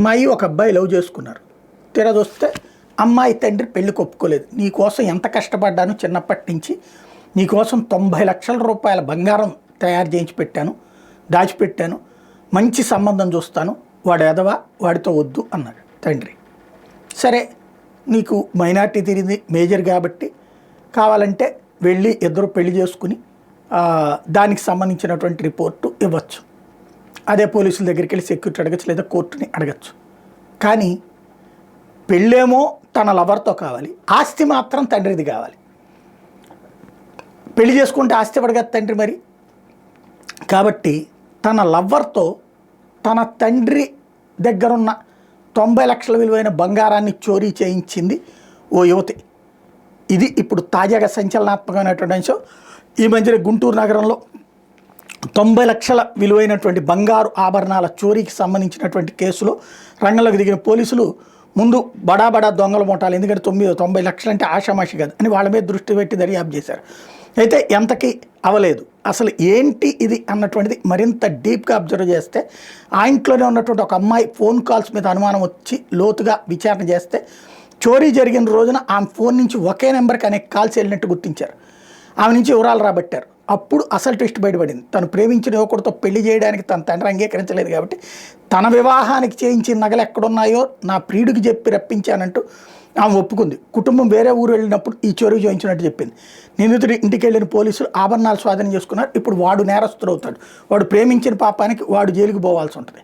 అమ్మాయి ఒక అబ్బాయి లవ్ చేసుకున్నారు. తీరా చూస్తే అమ్మాయి తండ్రి పెళ్లికి ఒప్పుకోలేదు. నీకోసం ఎంత కష్టపడ్డాను, చిన్నప్పటి నుంచి నీకోసం 90 లక్షల రూపాయల బంగారం తయారు చేయించి పెట్టాను, దాచిపెట్టాను, మంచి సంబంధం చూస్తాను, వాడు ఎదవా, వాడితో వద్దు అన్నాడు తండ్రి. సరే, నీకు మైనార్టీ తిరిగింది మేజర్ కాబట్టి కావాలంటే వెళ్ళి ఇద్దరు పెళ్లి చేసుకుని దానికి సంబంధించినటువంటి రిపోర్టు ఇవ్వచ్చు. అదే పోలీసుల దగ్గరికి వెళ్ళి సెక్యూరిటీ అడగచ్చు, లేదా కోర్టుని అడగచ్చు. కానీ పెళ్ళేమో తన లవర్తో కావాలి, ఆస్తి మాత్రం తండ్రిది కావాలి. పెళ్లి చేసుకుంటే ఆస్తి పడగదు తండ్రి మరి. కాబట్టి తన లవర్తో తన తండ్రి దగ్గరున్న 90 లక్షల విలువైన బంగారాన్ని చోరీ చేయించింది ఓ యువతి. ఇది ఇప్పుడు తాజాగా సంచలనాత్మకమైనటువంటి అంశం. ఈ మధ్యన గుంటూరు నగరంలో 90 లక్షల విలువైనటువంటి బంగారు ఆభరణాల చోరీకి సంబంధించినటువంటి కేసులో రంగంలోకి దిగిన పోలీసులు ముందు బడా దొంగల మోటాలు, ఎందుకంటే 90 లక్షలు అంటే ఆషామాషి కాదు అని వాళ్ళ మీద దృష్టి పెట్టి దర్యాప్తు చేశారు. అయితే ఎంతకీ అవలేదు. అసలు ఏంటి ఇది అన్నటువంటిది మరింత డీప్గా అబ్జర్వ్ చేస్తే ఆ ఇంట్లోనే ఉన్నటువంటి ఒక అమ్మాయి ఫోన్ కాల్స్ మీద అనుమానం వచ్చి లోతుగా విచారణ చేస్తే చోరీ జరిగిన రోజున ఆమె ఫోన్ నుంచి ఒకే నెంబర్కి అనేక కాల్స్ వెళ్ళినట్టు గుర్తించారు. ఆమె నుంచి వివరాలు రాబట్టారు. అప్పుడు అసలు ట్విస్ట్ బయటపడింది. తను ప్రేమించిన యువకుడితో పెళ్లి చేయడానికి తన తండ్రి అంగీకరించలేదు కాబట్టి తన వివాహానికి చేయించిన నగలు ఎక్కడున్నాయో నా ప్రియుడికి చెప్పి రప్పించానంటూ ఆమె ఒప్పుకుంది. కుటుంబం వేరే ఊరు వెళ్ళినప్పుడు ఈ చోరీ చేయించినట్టు చెప్పింది. నిందితుడి ఇంటికి వెళ్ళిన పోలీసులు ఆభరణాలు స్వాధీనం చేసుకున్నారు. ఇప్పుడు వాడు నేరస్తుడు అవుతాడు. వాడు ప్రేమించిన పాపానికి వాడు జైలుకి పోవాల్సి ఉంటుంది.